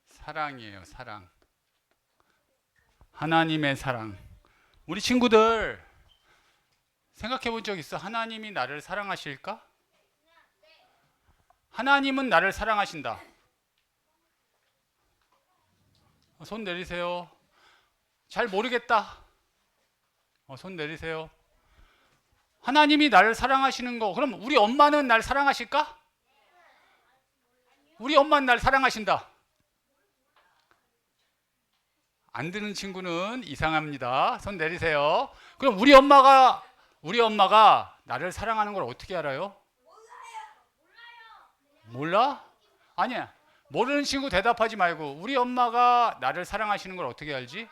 사랑이에요. 사랑. 하나님의 사랑. 우리 친구들 생각해 본 적 있어? 하나님이 나를 사랑하실까? 하나님은 나를 사랑하신다. 손 내리세요. 잘 모르겠다. 손 내리세요. 하나님이 나를 사랑하시는 거, 그럼 우리 엄마는 날 사랑하실까? 우리 엄마는 날 사랑하신다. 안 드는 친구는 이상합니다. 손 내리세요. 그럼 우리 엄마가 나를 사랑하는 걸 어떻게 알아요? 몰라? 아니야. 모르는 친구 대답하지 말고, 우리 엄마가 나를 사랑하시는 걸 어떻게 알지?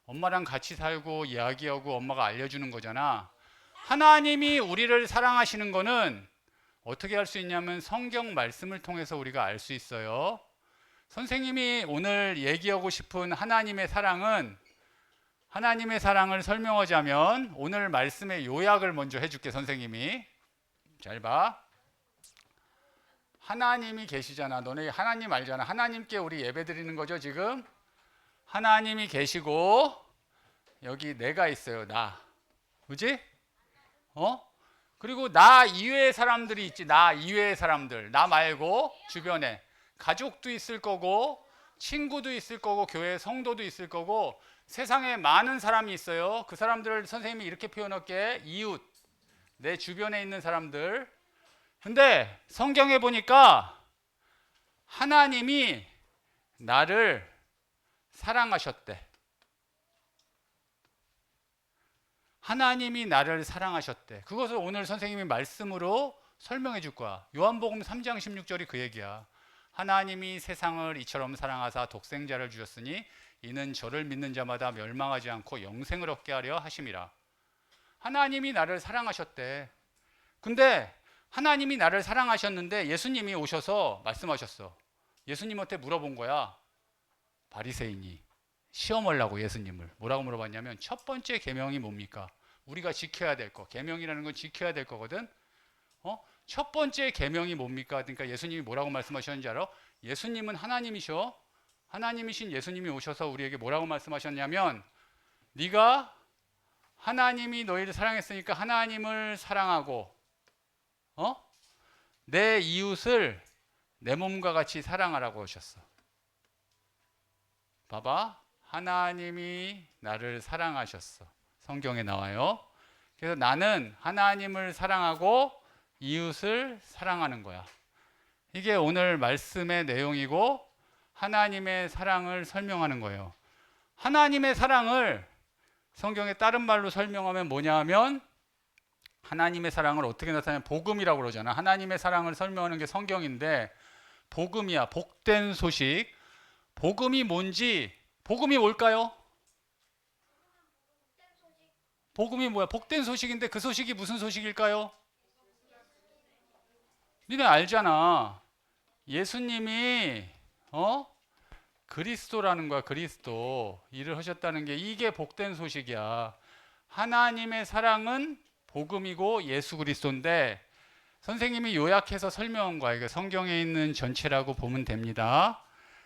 엄마랑 같이 살고 이야기하고 엄마가 알려주는 거잖아. 하나님이 우리를 사랑하시는 거는 어떻게 할 수 있냐면 성경 말씀을 통해서 우리가 알 수 있어요. 선생님이 오늘 얘기하고 싶은 하나님의 사랑은, 하나님의 사랑을 설명하자면 오늘 말씀의 요약을 먼저 해줄게. 선생님이 잘 봐. 하나님이 계시잖아. 너네 하나님 알잖아. 하나님께 우리 예배 드리는 거죠 지금. 하나님이 계시고 여기 내가 있어요. 나. 그지? 그리고 나 이외의 사람들이 있지. 나 이외의 사람들. 나 말고 주변에 가족도 있을 거고, 친구도 있을 거고, 교회 성도도 있을 거고, 세상에 많은 사람이 있어요. 그 사람들을 선생님이 이렇게 표현할게. 이웃. 내 주변에 있는 사람들. 근데 성경에 보니까 하나님이 나를 사랑하셨대. 하나님이 나를 사랑하셨대. 그것을 오늘 선생님이 말씀으로 설명해 줄 거야. 요한복음 3장 16절이 그 얘기야. 하나님이 세상을 이처럼 사랑하사 독생자를 주셨으니 이는 저를 믿는 자마다 멸망하지 않고 영생을 얻게 하려 하심이라. 하나님이 나를 사랑하셨대. 근데 하나님이 나를 사랑하셨는데 예수님이 오셔서 말씀하셨어. 예수님한테 물어본 거야. 바리새인이 시험하려고 예수님을 뭐라고 물어봤냐면, 첫 번째 계명이 뭡니까? 우리가 지켜야 될 거. 계명이라는 건 지켜야 될 거거든. 첫 번째 계명이 뭡니까? 그러니까 예수님이 뭐라고 말씀하셨는지 알아? 예수님은 하나님이셔. 하나님이신 예수님이 오셔서 우리에게 뭐라고 말씀하셨냐면, 네가 하나님이 너희를 사랑했으니까 하나님을 사랑하고, 내 이웃을 내 몸과 같이 사랑하라고 하셨어. 봐봐. 하나님이 나를 사랑하셨어. 성경에 나와요. 그래서 나는 하나님을 사랑하고 이웃을 사랑하는 거야. 이게 오늘 말씀의 내용이고 하나님의 사랑을 설명하는 거예요. 하나님의 사랑을 성경에 다른 말로 설명하면 뭐냐 하면, 하나님의 사랑을 어떻게 나타내면 복음이라고 그러잖아. 하나님의 사랑을 설명하는 게 성경인데 복음이야. 복된 소식. 복음이 뭔지, 복음이 뭘까요? 복음이 뭐야? 복된 소식인데 그 소식이 무슨 소식일까요? 니네 알잖아. 예수님이 그리스도라는 거야. 그리스도 일을 하셨다는 게, 이게 복된 소식이야. 하나님의 사랑은 복음이고 예수 그리스도인데 선생님이 요약해서 설명한 거야. 이게 성경에 있는 전체라고 보면 됩니다.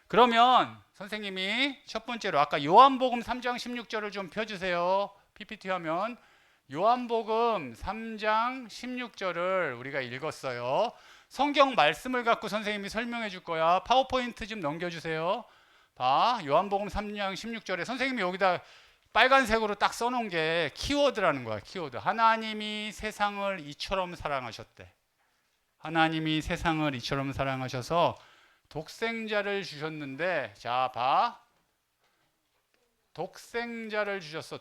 그러면 선생님이 첫 번째로 아까 요한복음 3장 16절을 좀 펴주세요. PPT 화면. 요한복음 3장 16절을 우리가 읽었어요. 성경 말씀을 갖고 선생님이 설명해 줄 거야. 파워포인트 좀 넘겨주세요. 봐. 요한복음 3장 16절에 선생님이 여기다 빨간색으로 딱 써놓은 게 키워드라는 거야. 키워드. 하나님이 세상을 이처럼 사랑하셨대. 하나님이 세상을 이처럼 사랑하셔서 독생자를 주셨는데, 자, 봐. 독생자를 주셨어.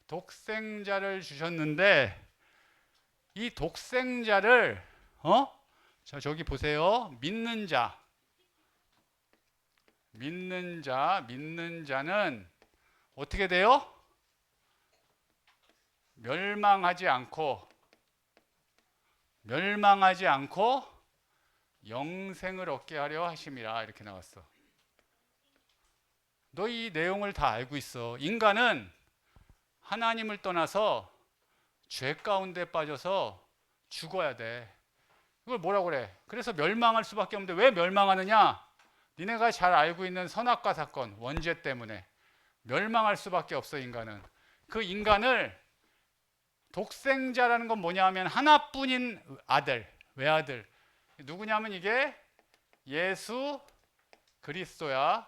독생자를 주셨는데, 이 독생자를 자, 저기 보세요. 믿는 자는 어떻게 돼요? 멸망하지 않고 영생을 얻게 하려 하심이라. 이렇게 나왔어. 너 이 내용을 다 알고 있어. 인간은 하나님을 떠나서 죄 가운데 빠져서 죽어야 돼. 이걸 뭐라고 그래? 그래서 멸망할 수밖에 없는데 왜 멸망하느냐? 니네가 잘 알고 있는 선악과 사건, 원죄 때문에 멸망할 수밖에 없어. 인간은 그 인간을 독생자라는 건 뭐냐 하면 하나뿐인 아들, 외아들. 누구냐면 이게 예수 그리스도야.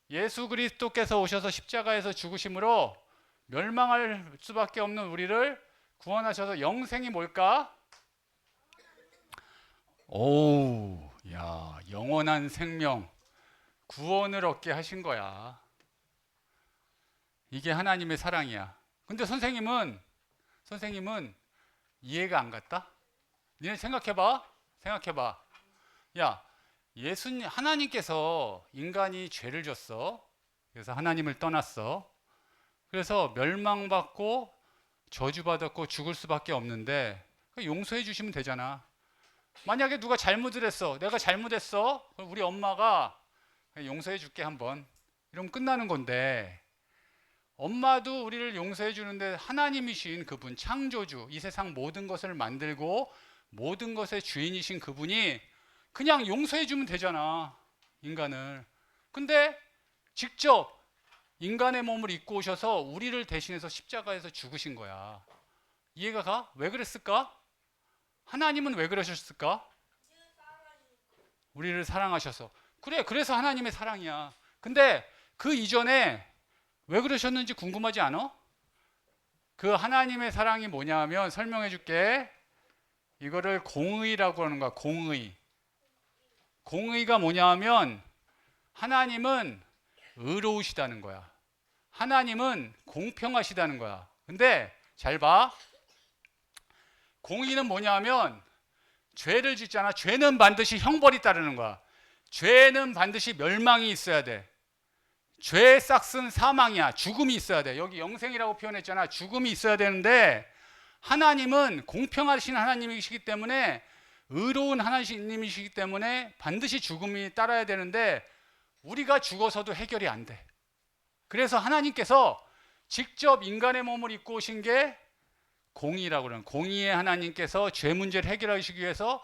예수 그리스도께서 오셔서 십자가에서 죽으심으로 멸망할 수밖에 없는 우리를 구원하셔서 영생이 뭘까? 오, 야, 영원한 생명, 구원을 얻게 하신 거야. 이게 하나님의 사랑이야. 근데 선생님은 이해가 안 갔다? 니네 생각해봐. 야, 하나님께서 인간이 죄를 졌어. 그래서 하나님을 떠났어. 그래서 멸망받고 저주받았고 죽을 수밖에 없는데 용서해 주시면 되잖아. 만약에 누가 잘못을 했어. 내가 잘못했어. 그럼 우리 엄마가 용서해 줄게 한번. 이러면 끝나는 건데 엄마도 우리를 용서해 주는데 하나님이신 그분, 창조주, 이 세상 모든 것을 만들고 모든 것의 주인이신 그분이 그냥 용서해 주면 되잖아, 인간을. 근데 직접 인간의 몸을 입고 오셔서 우리를 대신해서 십자가에서 죽으신 거야. 이해가 가? 왜 그랬을까? 하나님은 왜 그러셨을까? 우리를 사랑하셔서. 그래, 그래서 하나님의 사랑이야. 근데 그 이전에 왜 그러셨는지 궁금하지 않아? 그 하나님의 사랑이 뭐냐 하면 설명해 줄게. 이거를 공의라고 하는 거야. 공의가 뭐냐 하면 하나님은 의로우시다는 거야. 하나님은 공평하시다는 거야. 근데 잘 봐. 공의는 뭐냐 하면 죄를 짓잖아. 죄는 반드시 형벌이 따르는 거야. 죄는 반드시 멸망이 있어야 돼. 죄의 싹은 사망이야. 죽음이 있어야 돼. 여기 영생이라고 표현했잖아. 죽음이 있어야 되는데 하나님은 공평하신 하나님이시기 때문에 의로운 하나님이시기 때문에 반드시 죽음이 따라야 되는데 우리가 죽어서도 해결이 안 돼. 그래서 하나님께서 직접 인간의 몸을 입고 오신 게 공의라고 그러는, 공의의 하나님께서 죄 문제를 해결하시기 위해서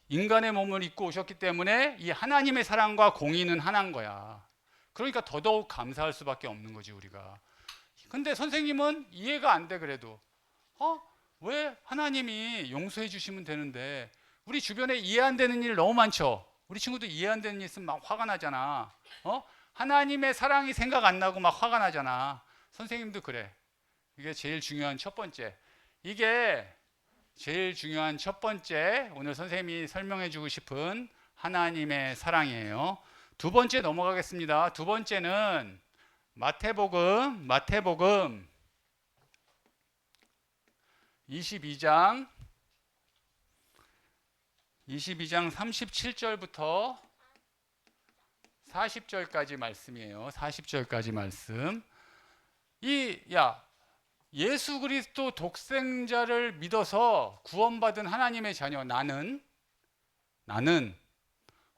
인간의 몸을 입고 오셨기 때문에 이 하나님의 사랑과 공의는 하나인 거야. 그러니까 더더욱 감사할 수밖에 없는 거지, 우리가. 근데 선생님은 이해가 안 돼. 그래도 왜 하나님이 용서해 주시면 되는데. 우리 주변에 이해 안 되는 일 너무 많죠. 우리 친구도 이해 안 되는 일 있으면 막 화가 나잖아. 하나님의 사랑이 생각 안 나고 막 화가 나잖아. 선생님도 그래. 이게 제일 중요한 첫 번째. 오늘 선생님이 설명해 주고 싶은 하나님의 사랑이에요. 두 번째 넘어가겠습니다. 두 번째는 마태복음 22장 37절부터 40절까지 말씀이에요. 40절까지 말씀. 예수 그리스도 독생자를 믿어서 구원받은 하나님의 자녀 나는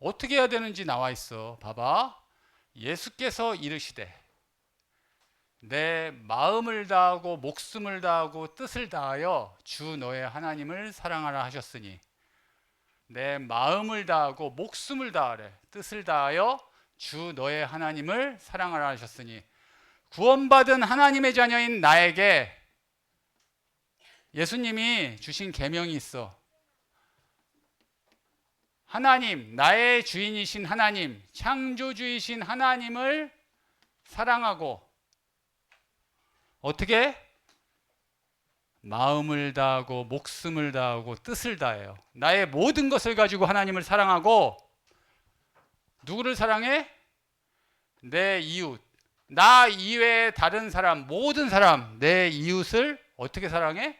어떻게 해야 되는지 나와 있어. 봐봐. 예수께서 이르시되 내 마음을 다하고 목숨을 다하고 뜻을 다하여 주 너의 하나님을 사랑하라 하셨으니, 내 마음을 다하고 목숨을 다하래. 뜻을 다하여 주 너의 하나님을 사랑하라 하셨으니, 구원받은 하나님의 자녀인 나에게 예수님이 주신 계명이 있어. 하나님, 나의 주인이신 하나님, 창조주이신 하나님을 사랑하고, 어떻게? 마음을 다하고 목숨을 다하고 뜻을 다해요. 나의 모든 것을 가지고 하나님을 사랑하고, 누구를 사랑해? 내 이웃, 나 이외에 다른 사람, 모든 사람, 내 이웃을 어떻게 사랑해?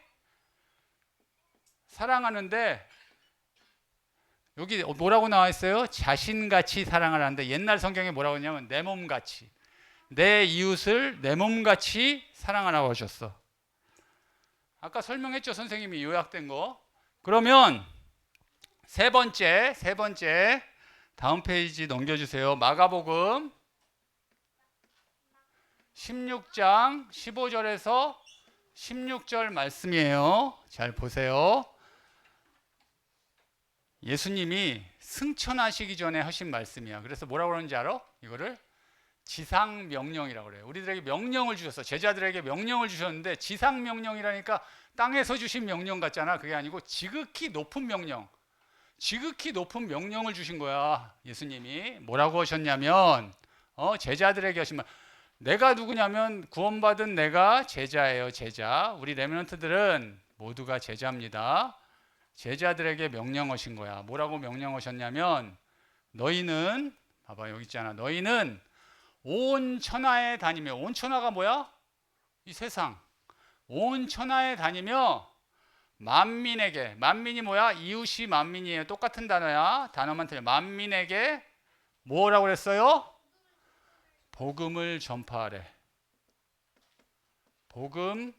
사랑하는데 여기 뭐라고 나와 있어요? 자신같이 사랑을 하는데, 옛날 성경에 뭐라고 했냐면 내 몸같이, 내 이웃을 내 몸같이 사랑하라고 하셨어. 아까 설명했죠, 선생님이 요약된 거. 그러면 세 번째 다음 페이지 넘겨주세요. 마가복음 16장 15절에서 16절 말씀이에요. 잘 보세요. 예수님이 승천하시기 전에 하신 말씀이야. 그래서 뭐라고 그러는지 알아? 이거를 지상 명령이라고 그래요. 우리들에게 명령을 주셨어. 제자들에게 명령을 주셨는데 지상 명령이라니까 땅에서 주신 명령 같잖아. 그게 아니고 지극히 높은 명령. 지극히 높은 명령을 주신 거야. 예수님이 뭐라고 하셨냐면 제자들에게 하신 말. 내가 누구냐면 구원받은 내가 제자예요. 제자. 우리 레미넌트들은 모두가 제자입니다. 제자들에게 명령하신 거야. 뭐라고 명령하셨냐면 너희는 봐봐 여기 있잖아. 너희는 온 천하에 다니며, 온 천하가 뭐야? 이 세상. 온 천하에 다니며 만민에게, 만민이 뭐야? 이웃이 만민이에요. 똑같은 단어야. 단어만 틀려. 만민에게 뭐라고 그랬어요? 복음을 전파하래. 복음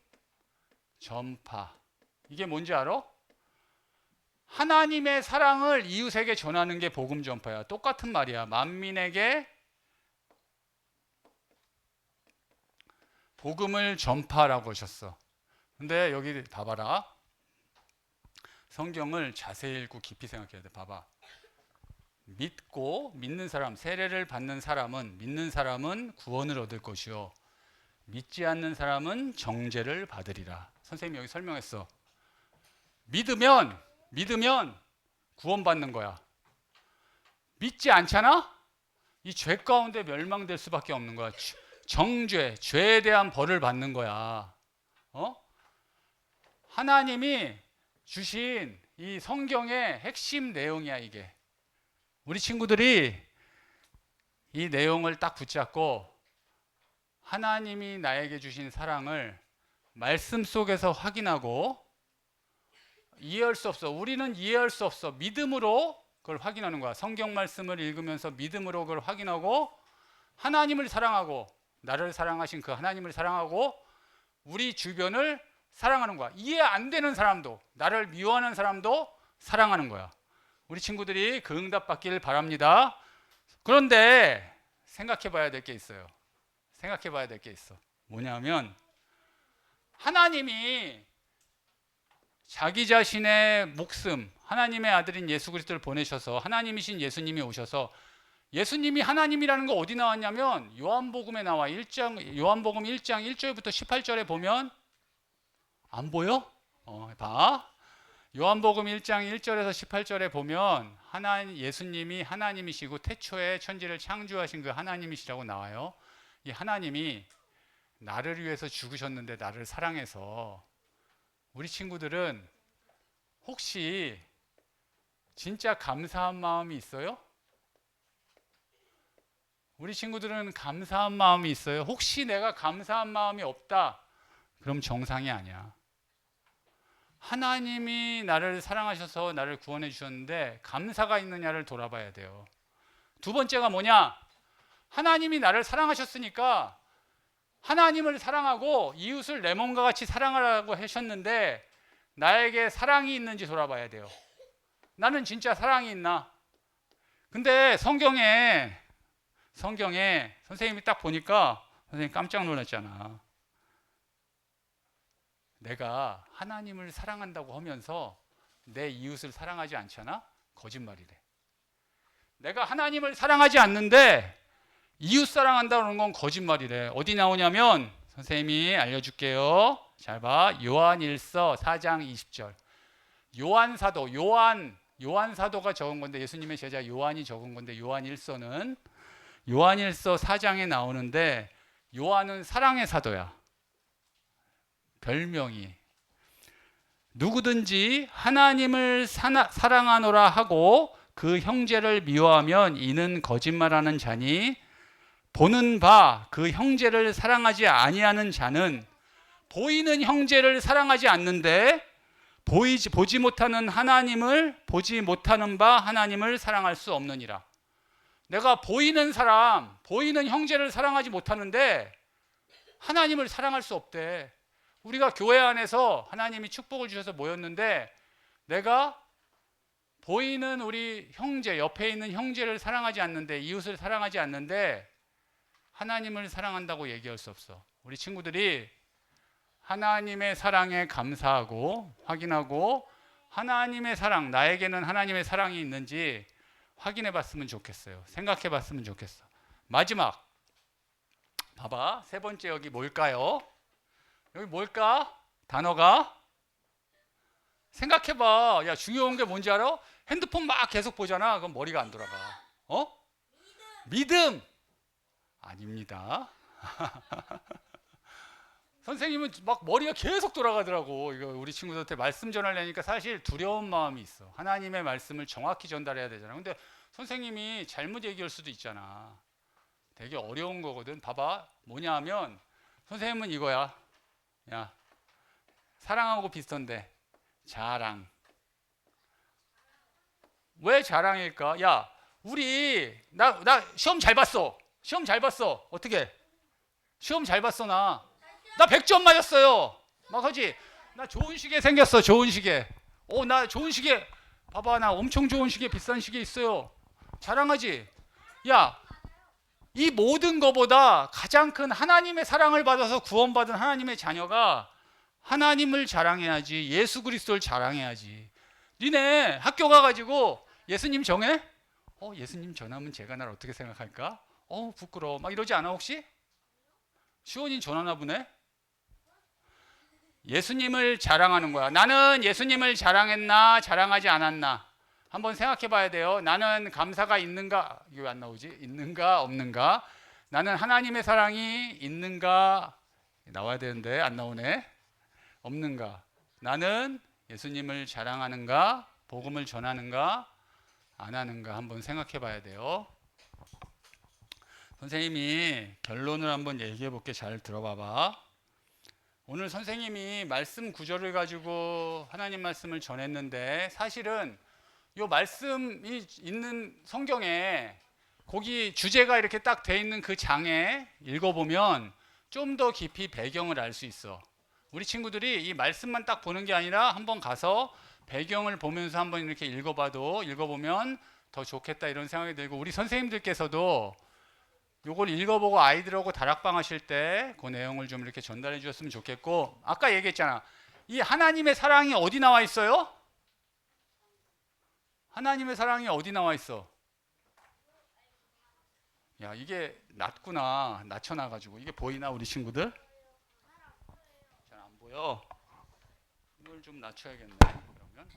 전파. 이게 뭔지 알아? 하나님의 사랑을 이웃에게 전하는 게 복음 전파야. 똑같은 말이야. 만민에게 복음을 전파라고 하셨어. 근데 여기 봐봐라. 성경을 자세히 읽고 깊이 생각해야 돼. 봐봐. 믿는 사람, 세례를 받는 사람은, 믿는 사람은 구원을 얻을 것이요 믿지 않는 사람은 정죄를 받으리라. 선생님이 여기 설명했어. 믿으면 구원받는 거야. 믿지 않잖아? 이 죄 가운데 멸망될 수밖에 없는 거야. 정죄, 죄에 대한 벌을 받는 거야. 하나님이 주신 이 성경의 핵심 내용이야, 이게. 우리 친구들이 이 내용을 딱 붙잡고 하나님이 나에게 주신 사랑을 말씀 속에서 확인하고 이해할 수 없어. 우리는 이해할 수 없어. 믿음으로 그걸 확인하는 거야. 성경 말씀을 읽으면서 믿음으로 그걸 확인하고 하나님을 사랑하고 나를 사랑하신 그 하나님을 사랑하고 우리 주변을 사랑하는 거야. 이해 안 되는 사람도, 나를 미워하는 사람도 사랑하는 거야. 우리 친구들이 그 응답 받기를 바랍니다. 그런데 생각해 봐야 될 게 있어요. 생각해 봐야 될 게 있어. 뭐냐면 하나님이 자기 자신의 목숨, 하나님의 아들인 예수 그리스도를 보내셔서 하나님이신 예수님이 오셔서 예수님이 하나님이라는 거 어디 나왔냐면 요한복음에 나와. 요한복음 1장 1절부터 18절에 보면 안 보여? 봐. 요한복음 1장 1절에서 18절에 보면 예수님이 하나님이시고 태초에 천지를 창조하신 그 하나님이시라고 나와요. 이 하나님이 나를 위해서 죽으셨는데 나를 사랑해서 우리 친구들은 혹시 진짜 감사한 마음이 있어요? 우리 친구들은 감사한 마음이 있어요? 혹시 내가 감사한 마음이 없다? 그럼 정상이 아니야. 하나님이 나를 사랑하셔서 나를 구원해 주셨는데 감사가 있느냐를 돌아봐야 돼요. 두 번째가 뭐냐? 하나님이 나를 사랑하셨으니까 하나님을 사랑하고 이웃을 내 몸과 같이 사랑하라고 하셨는데 나에게 사랑이 있는지 돌아봐야 돼요. 나는 진짜 사랑이 있나? 근데 성경에 선생님이 딱 보니까 선생님 깜짝 놀랐잖아. 내가 하나님을 사랑한다고 하면서 내 이웃을 사랑하지 않잖아? 거짓말이래. 내가 하나님을 사랑하지 않는데 이웃 사랑한다고 하는 건 거짓말이래. 어디 나오냐면 선생님이 알려줄게요. 잘 봐. 요한일서 4장 20절. 요한 사도가 적은 건데 예수님의 제자 요한이 적은 건데 요한일서는 요한일서 4장에 나오는데 요한은 사랑의 사도야. 별명이. 누구든지 하나님을 사랑하노라 하고 그 형제를 미워하면 이는 거짓말하는 자니 보는 바 그 형제를 사랑하지 아니하는 자는 보이는 형제를 사랑하지 않는데 보지 못하는 바 하나님을 사랑할 수 없느니라. 내가 보이는 사람, 보이는 형제를 사랑하지 못하는데 하나님을 사랑할 수 없대. 우리가 교회 안에서 하나님이 축복을 주셔서 모였는데 내가 보이는 우리 형제, 옆에 있는 형제를 사랑하지 않는데, 이웃을 사랑하지 않는데 하나님을 사랑한다고 얘기할 수 없어. 우리 친구들이 하나님의 사랑에 감사하고 확인하고 하나님의 사랑, 나에게는 하나님의 사랑이 있는지 확인해 봤으면 좋겠어요. 생각해 봤으면 좋겠어. 마지막 봐봐. 세 번째 여기 뭘까요? 여기 뭘까? 단어가 생각해 봐. 야, 중요한 게 뭔지 알아? 핸드폰 막 계속 보잖아. 그럼 머리가 안 돌아가. 어? 믿음. 아닙니다. 선생님은 막 머리가 계속 돌아가더라고. 이거 우리 친구들한테 말씀 전하려니까 사실 두려운 마음이 있어. 하나님의 말씀을 정확히 전달해야 되잖아. 근데 선생님이 잘못 얘기할 수도 있잖아. 되게 어려운 거거든. 봐봐. 뭐냐 하면 선생님은 이거야. 야, 사랑하고 비슷한데 자랑. 왜 자랑일까? 야, 우리 나 시험 잘 봤어. 시험 잘 봤어. 어떻게? 시험 잘 봤어 나 100점 맞았어요. 막 하지. 나 좋은 시계 생겼어. 좋은 시계. 나 좋은 시계. 봐봐, 나 엄청 좋은 시계, 비싼 시계 있어요. 자랑하지. 야, 이 모든 거보다 가장 큰 하나님의 사랑을 받아서 구원받은 하나님의 자녀가 하나님을 자랑해야지. 예수 그리스도를 자랑해야지. 니네 학교 가가지고 예수님 정해? 예수님 전하면 제가 날 어떻게 생각할까? 부끄러워. 막 이러지 않아 혹시? 시원이 전하나 보네. 예수님을 자랑하는 거야. 나는 예수님을 자랑했나 자랑하지 않았나 한번 생각해 봐야 돼요. 나는 감사가 있는가, 이게 왜 안 나오지? 있는가 없는가? 나는 하나님의 사랑이 있는가, 나와야 되는데 안 나오네. 없는가? 나는 예수님을 자랑하는가, 복음을 전하는가, 안 하는가 한번 생각해 봐야 돼요. 선생님이 결론을 한번 얘기해 볼게. 잘 들어봐봐. 오늘 선생님이 말씀 구절을 가지고 하나님 말씀을 전했는데 사실은 이 말씀이 있는 성경에 거기 주제가 이렇게 딱 돼 있는 그 장에 읽어보면 좀 더 깊이 배경을 알 수 있어. 우리 친구들이 이 말씀만 딱 보는 게 아니라 한번 가서 배경을 보면서 한번 이렇게 읽어보면 더 좋겠다 이런 생각이 들고, 우리 선생님들께서도 요걸 읽어보고 아이들하고 다락방 하실 때 그 내용을 좀 이렇게 전달해 주셨으면 좋겠고, 아까 얘기했잖아. 이 하나님의 사랑이 어디 나와 있어요? 하나님의 사랑이 어디 나와 있어? 야, 이게 낮구나. 낮춰놔가지고 이게 보이나 우리 친구들? 잘 안 보여. 이걸 좀 낮춰야겠네. 그러면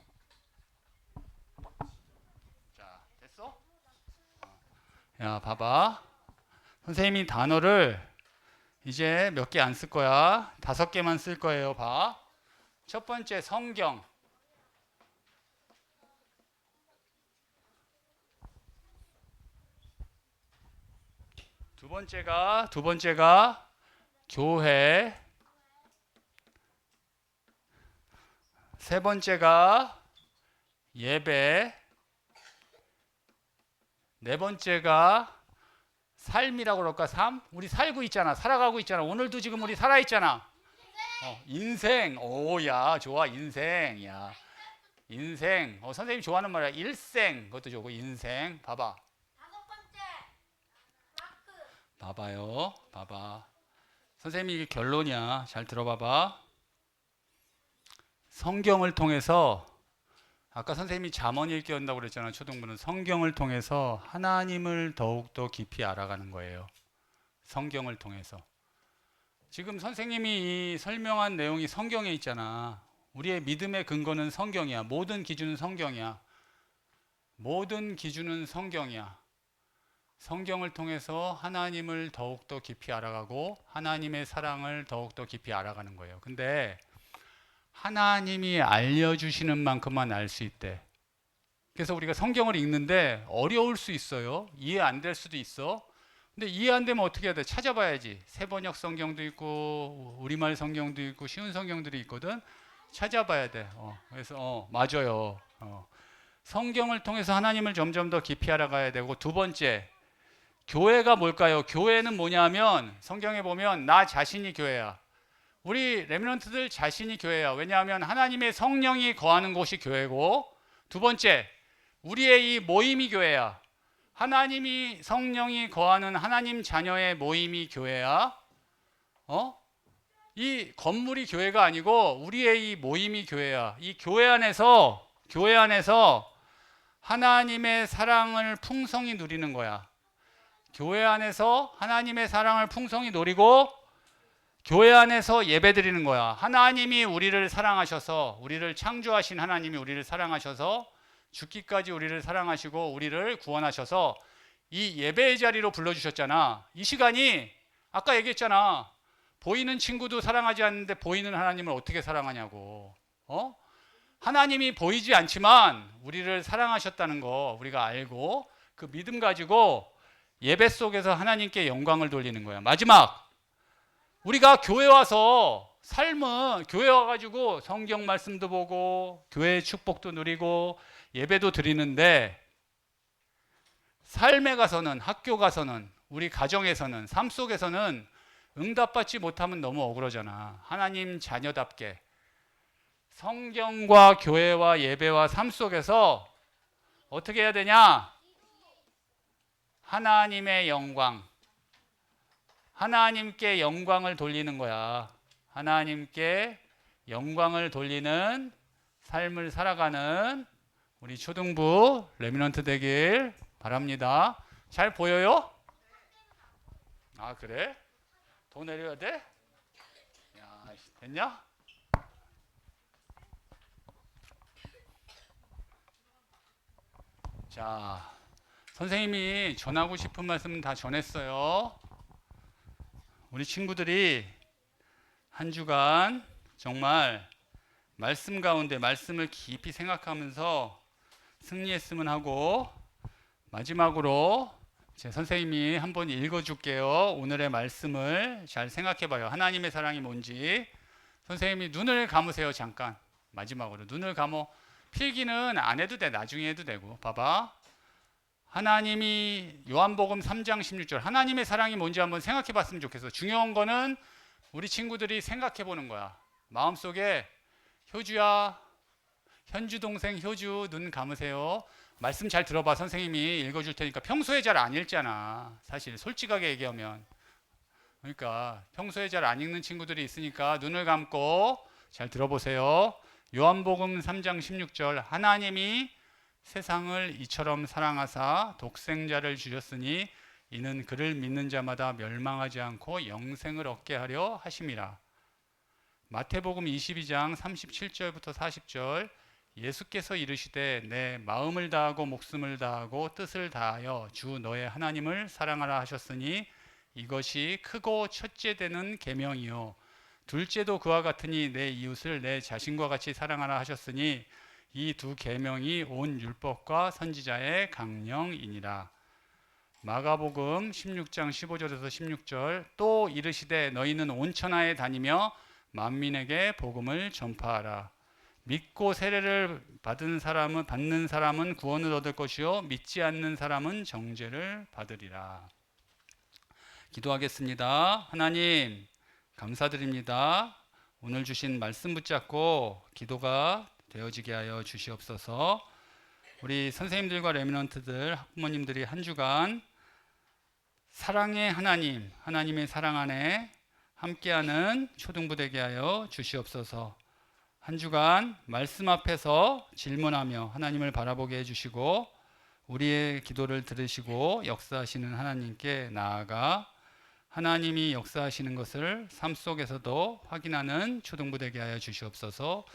자, 됐어? 야, 봐봐. 선생님이 단어를 이제 몇 개 안 쓸 거야. 5개만 쓸 거예요. 봐. 첫 번째 성경. 두 번째가 교회. 세 번째가 예배. 네 번째가 삶이라고 그럴까? 삶? 우리 살고 있잖아. 살아가고 있잖아. 오늘도 지금 우리 살아 있잖아. 인생. 야, 좋아. 인생. 야, 인생. 선생님 좋아하는 말이야. 일생. 그것도 좋고 인생. 봐봐. 봐봐요. 봐봐. 선생님이 이게 결론이야. 잘 들어봐봐. 성경을 통해서, 아까 선생님이 잠언 읽기 한다고 그랬잖아. 초등부는 성경을 통해서 하나님을 더욱더 깊이 알아가는 거예요. 성경을 통해서. 지금 선생님이 이 설명한 내용이 성경에 있잖아. 우리의 믿음의 근거는 성경이야. 모든 기준은 성경이야. 모든 기준은 성경이야. 성경을 통해서 하나님을 더욱더 깊이 알아가고 하나님의 사랑을 더욱더 깊이 알아가는 거예요. 근데 하나님이 알려주시는 만큼만 알 수 있대. 그래서 우리가 성경을 읽는데 어려울 수 있어요. 이해 안 될 수도 있어. 근데 이해 안 되면 어떻게 해야 돼? 찾아봐야지. 세번역 성경도 있고 우리말 성경도 있고 쉬운 성경들이 있거든. 찾아봐야 돼. 그래서 맞아요. 성경을 통해서 하나님을 점점 더 깊이 알아가야 되고, 두 번째, 교회가 뭘까요? 교회는 뭐냐면 성경에 보면 나 자신이 교회야. 우리 렘넌트들 자신이 교회야. 왜냐하면 하나님의 성령이 거하는 곳이 교회고, 두 번째, 우리의 이 모임이 교회야. 하나님이 성령이 거하는 하나님 자녀의 모임이 교회야. 이 건물이 교회가 아니고 우리의 이 모임이 교회야. 이 교회 안에서 하나님의 사랑을 풍성히 누리는 거야. 교회 안에서 하나님의 사랑을 풍성히 누리고 교회 안에서 예배 드리는 거야. 하나님이 우리를 사랑하셔서, 우리를 창조하신 하나님이 우리를 사랑하셔서 죽기까지 우리를 사랑하시고 우리를 구원하셔서 이 예배의 자리로 불러주셨잖아. 이 시간이 아까 얘기했잖아. 보이는 친구도 사랑하지 않는데 보이는 하나님을 어떻게 사랑하냐고. 하나님이 보이지 않지만 우리를 사랑하셨다는 거 우리가 알고 그 믿음 가지고 예배 속에서 하나님께 영광을 돌리는 거야. 마지막, 우리가 교회 와서 삶은 교회 와가지고 성경 말씀도 보고 교회의 축복도 누리고 예배도 드리는데 삶에 가서는, 학교 가서는, 우리 가정에서는, 삶 속에서는 응답받지 못하면 너무 억울하잖아. 하나님 자녀답게 성경과 교회와 예배와 삶 속에서 어떻게 해야 되냐? 하나님의 영광, 하나님께 영광을 돌리는 거야. 하나님께 영광을 돌리는 삶을 살아가는 우리 초등부 레미넌트 되길 바랍니다. 잘 보여요? 아, 그래? 더 내려야 돼? 야, 됐냐? 자, 선생님이 전하고 싶은 말씀은 다 전했어요. 우리 친구들이 한 주간 정말 말씀 가운데 말씀을 깊이 생각하면서 승리했으면 하고, 마지막으로 제 선생님이 한번 읽어줄게요. 오늘의 말씀을 잘 생각해봐요. 하나님의 사랑이 뭔지. 선생님이 눈을 감으세요. 잠깐. 마지막으로 눈을 감어. 필기는 안 해도 돼. 나중에 해도 되고. 봐봐. 하나님이 요한복음 3장 16절 하나님의 사랑이 뭔지 한번 생각해 봤으면 좋겠어. 중요한 거는 우리 친구들이 생각해 보는 거야. 마음속에 효주야, 현주 동생 효주 눈 감으세요. 말씀 잘 들어봐. 선생님이 읽어줄 테니까. 평소에 잘 안 읽잖아. 사실 솔직하게 얘기하면. 그러니까 평소에 잘 안 읽는 친구들이 있으니까 눈을 감고 잘 들어보세요. 요한복음 3장 16절 하나님이 세상을 이처럼 사랑하사 독생자를 주셨으니 이는 그를 믿는 자마다 멸망하지 않고 영생을 얻게 하려 하심이라. 마태복음 22장 37절부터 40절 예수께서 이르시되 내 마음을 다하고 목숨을 다하고 뜻을 다하여 주 너의 하나님을 사랑하라 하셨으니 이것이 크고 첫째 되는 계명이요 둘째도 그와 같으니 내 이웃을 내 자신과 같이 사랑하라 하셨으니 이 두 계명이 온 율법과 선지자의 강령이니라. 마가복음 16장 15절에서 16절 또 이르시되 너희는 온 천하에 다니며 만민에게 복음을 전파하라. 믿고 세례를 받는 사람은 구원을 얻을 것이요 믿지 않는 사람은 정죄를 받으리라. 기도하겠습니다. 하나님 감사드립니다. 오늘 주신 말씀 붙잡고 기도가 되어지게 하여 주시옵소서. 우리 선생님들과 레미넌트들, 학부모님들이 한 주간 사랑의 하나님, 하나님의 사랑 안에 함께하는 초등부 되게 하여 주시옵소서. 한 주간 말씀 앞에서 질문하며 하나님을 바라보게 해주시고 우리의 기도를 들으시고 역사하시는 하나님께 나아가 하나님이 역사하시는 것을 삶 속에서도 확인하는 초등부 되게 하여 주시옵소서.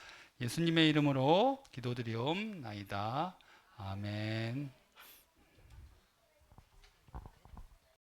예수님의 이름으로 기도드리옵나이다. 아멘.